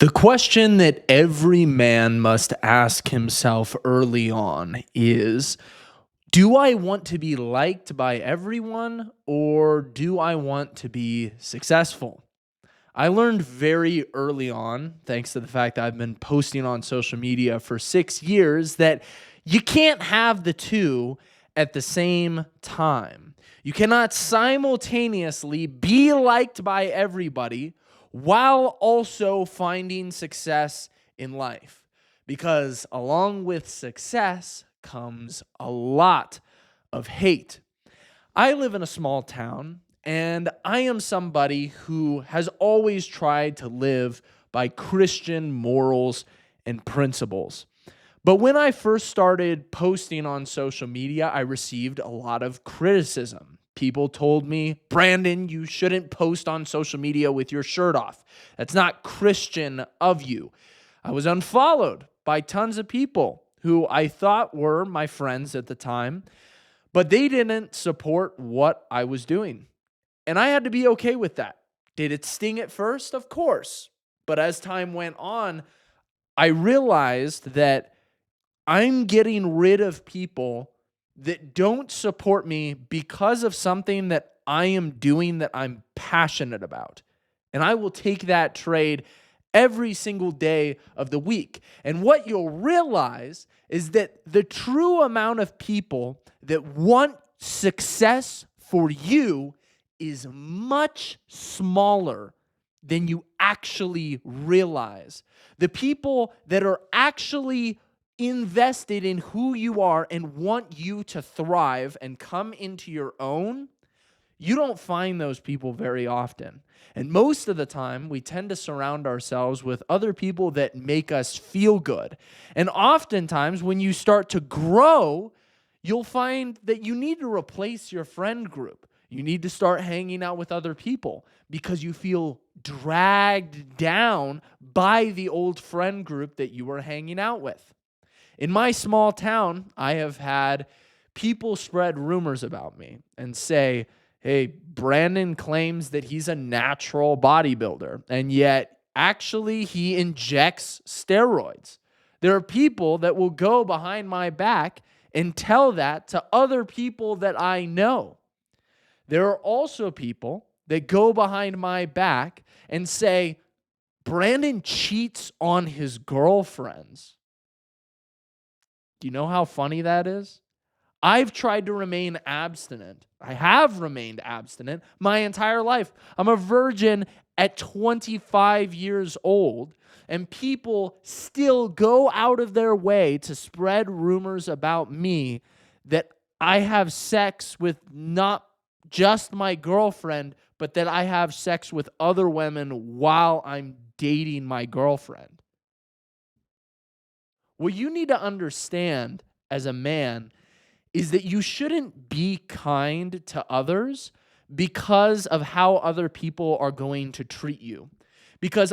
The question that every man must ask himself early on is, do I want to be liked by everyone or do I want to be successful? I learned very early on, thanks to the fact that I've been posting on social media for 6 years, that you can't have the two at the same time. You cannot simultaneously be liked by everybody while also finding success in life. Because along with success comes a lot of hate. I live in a small town, and I am somebody who has always tried to live by Christian morals and principles. But when I first started posting on social media, I received a lot of criticism. People told me, Brandon, you shouldn't post on social media with your shirt off. That's not Christian of you. I was unfollowed by tons of people who I thought were my friends at the time, but they didn't support what I was doing. And I had to be okay with that. Did it sting at first? Of course. But as time went on, I realized that I'm getting rid of people that don't support me because of something that I am doing that I'm passionate about. And I will take that trade every single day of the week. And what you'll realize is that the true amount of people that want success for you is much smaller than you actually realize. The people that are actually invested in who you are and want you to thrive and come into your own, you don't find those people very often. And most of the time, we tend to surround ourselves with other people that make us feel good. And oftentimes, when you start to grow, you'll find that you need to replace your friend group. You need to start hanging out with other people because you feel dragged down by the old friend group that you were hanging out with. In my small town, I have had people spread rumors about me and say, hey, Brandon claims that he's a natural bodybuilder, and yet actually he injects steroids. There are people that will go behind my back and tell that to other people that I know. There are also people that go behind my back and say, Brandon cheats on his girlfriends. Do you know how funny that is? I've tried to remain abstinent. I have remained abstinent my entire life. I'm a virgin at 25 years old, and people still go out of their way to spread rumors about me that I have sex with not just my girlfriend, but that I have sex with other women while I'm dating my girlfriend. What you need to understand as a man is that you shouldn't be kind to others because of how other people are going to treat you. Because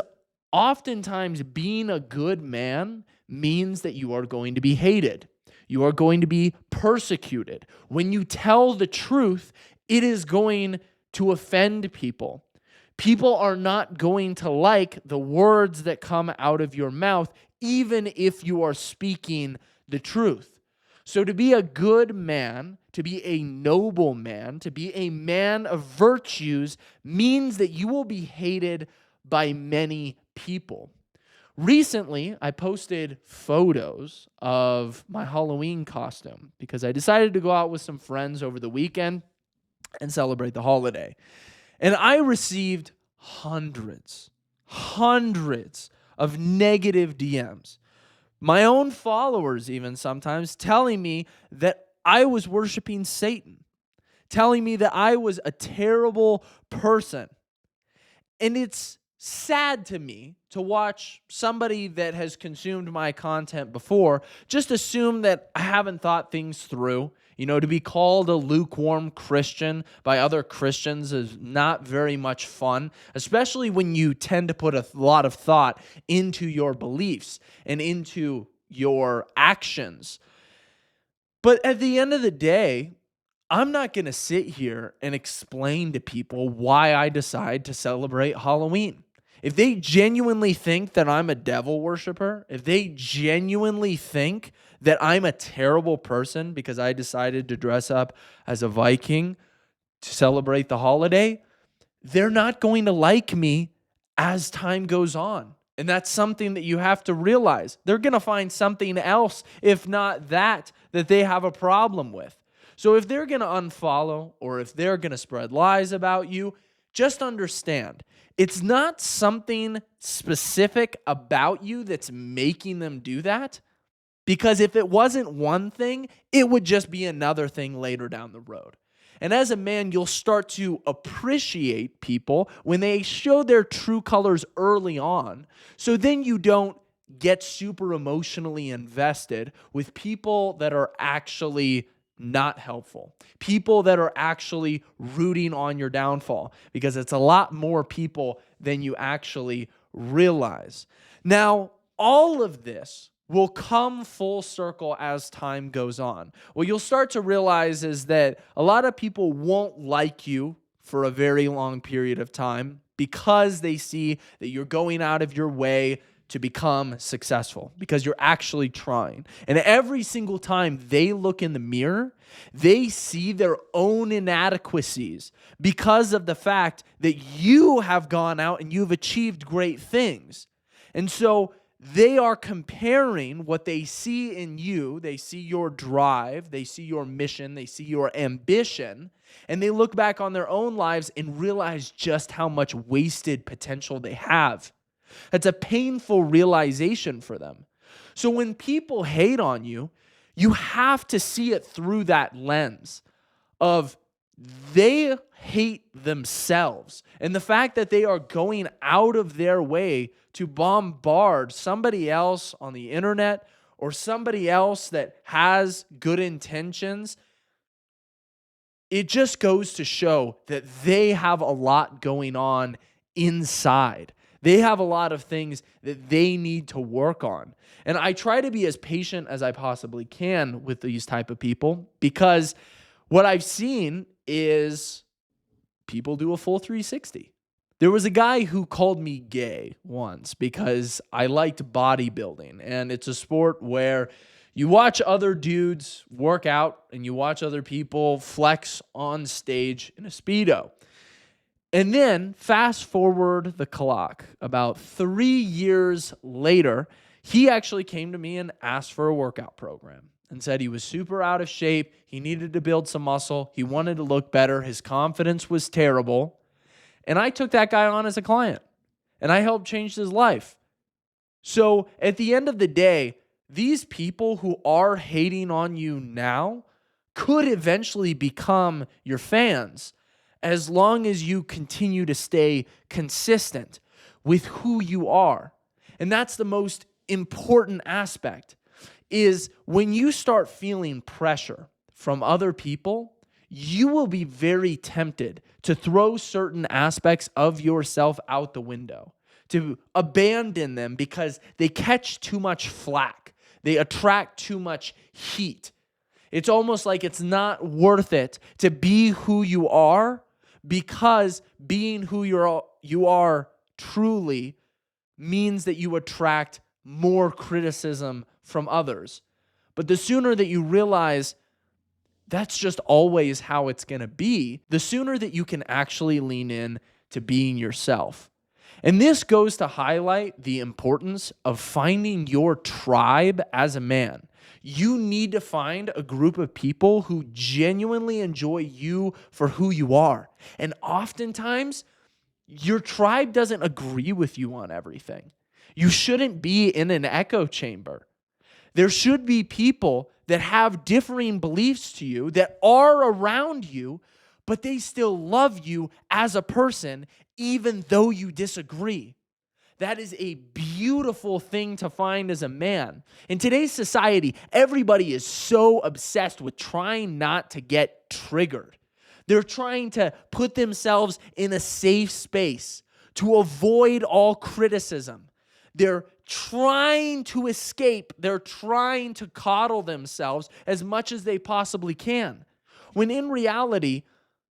oftentimes being a good man means that you are going to be hated. You are going to be persecuted. When you tell the truth, it is going to offend people. People are not going to like the words that come out of your mouth, even if you are speaking the truth. So to be a good man, to be a noble man, to be a man of virtues means that you will be hated by many people. Recently, I posted photos of my Halloween costume because I decided to go out with some friends over the weekend and celebrate the holiday. And I received hundreds of negative DMs. My own followers even sometimes telling me that I was worshiping Satan, telling me that I was a terrible person. And it's sad to me to watch somebody that has consumed my content before just assume that I haven't thought things through. You know, to be called a lukewarm Christian by other Christians is not very much fun, especially when you tend to put a lot of thought into your beliefs and into your actions. But at the end of the day, I'm not going to sit here and explain to people why I decide to celebrate Halloween. If they genuinely think that I'm a devil worshiper, if they genuinely think that I'm a terrible person because I decided to dress up as a Viking to celebrate the holiday, they're not going to like me as time goes on. And that's something that you have to realize. They're going to find something else, if not that, that they have a problem with. So if they're going to unfollow or if they're going to spread lies about you, just understand it's not something specific about you that's making them do that. Because if it wasn't one thing, it would just be another thing later down the road. And as a man, you'll start to appreciate people when they show their true colors early on. So then you don't get super emotionally invested with people that are actually not helpful, people that are actually rooting on your downfall, because it's a lot more people than you actually realize. Now, all of this will come full circle as time goes on. What you'll start to realize is that a lot of people won't like you for a very long period of time because they see that you're going out of your way to become successful, because you're actually trying. And every single time they look in the mirror, they see their own inadequacies because of the fact that you have gone out and you've achieved great things. And so they are comparing what they see in you. They see your drive, they see your mission, they see your ambition, and they look back on their own lives and realize just how much wasted potential they have. That's a painful realization for them. So when people hate on you, you have to see it through that lens of they hate themselves. And the fact that they are going out of their way to bombard somebody else on the internet or somebody else that has good intentions, it just goes to show that they have a lot going on inside. They have a lot of things that they need to work on. And I try to be as patient as I possibly can with these type of people, because what I've seen is people do a full 360. There was a guy who called me gay once because I liked bodybuilding, and it's a sport where you watch other dudes work out and you watch other people flex on stage in a Speedo. And then fast forward the clock, about 3 years later, he actually came to me and asked for a workout program and said he was super out of shape. He needed to build some muscle. He wanted to look better. His confidence was terrible. And I took that guy on as a client, and I helped change his life. So at the end of the day, these people who are hating on you now could eventually become your fans, as long as you continue to stay consistent with who you are. And that's the most important aspect, is when you start feeling pressure from other people, you will be very tempted to throw certain aspects of yourself out the window, to abandon them because they catch too much flack. They attract too much heat. It's almost like it's not worth it to be who you are, because being who you are truly means that you attract more criticism from others. But the sooner that you realize that's just always how it's going to be, the sooner that you can actually lean in to being yourself. And this goes to highlight the importance of finding your tribe as a man. You need to find a group of people who genuinely enjoy you for who you are. And oftentimes, your tribe doesn't agree with you on everything. You shouldn't be in an echo chamber. There should be people that have differing beliefs to you, that are around you, but they still love you as a person, even though you disagree. That is a beautiful thing to find as a man. In today's society, everybody is so obsessed with trying not to get triggered. They're trying to put themselves in a safe space to avoid all criticism. They're trying to escape. They're trying to coddle themselves as much as they possibly can. When in reality,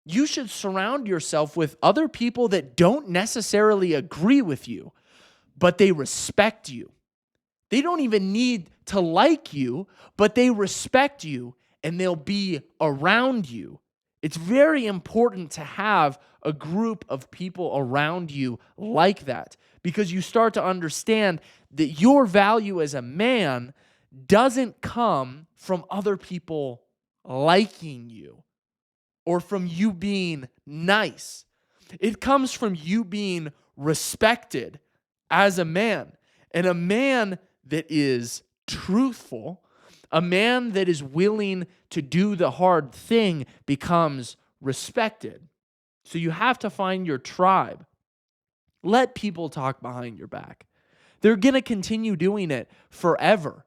You should surround yourself with other people that don't necessarily agree with you, but they respect you. They don't even need to like you, but they respect you and they'll be around you. It's very important to have a group of people around you like that, because you start to understand that your value as a man doesn't come from other people liking you or from you being nice. It comes from you being respected as a man. And a man that is truthful, a man that is willing to do the hard thing, becomes respected. So you have to find your tribe. Let people talk behind your back. They're going to continue doing it forever.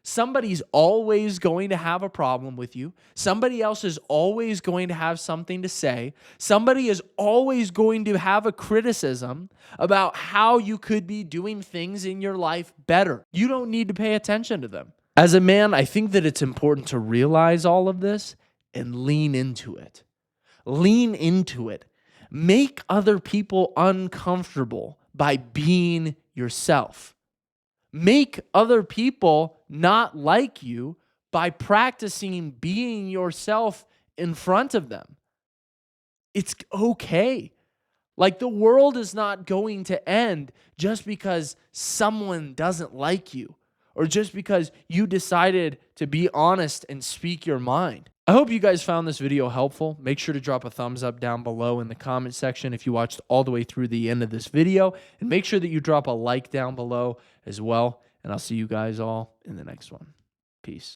Somebody's always going to have a problem with you. Somebody else is always going to have something to say. Somebody is always going to have a criticism about how you could be doing things in your life better. You don't need to pay attention to them. As a man, I think that it's important to realize all of this and lean into it. Lean into it. Make other people uncomfortable by being yourself. Make other people not like you by practicing being yourself in front of them. It's okay. Like, the world is not going to end just because someone doesn't like you or just because you decided to be honest and speak your mind. I hope you guys found this video helpful. Make sure to drop a thumbs up down below in the comment section if you watched all the way through the end of this video. And make sure that you drop a like down below as well. And I'll see you guys all in the next one. Peace.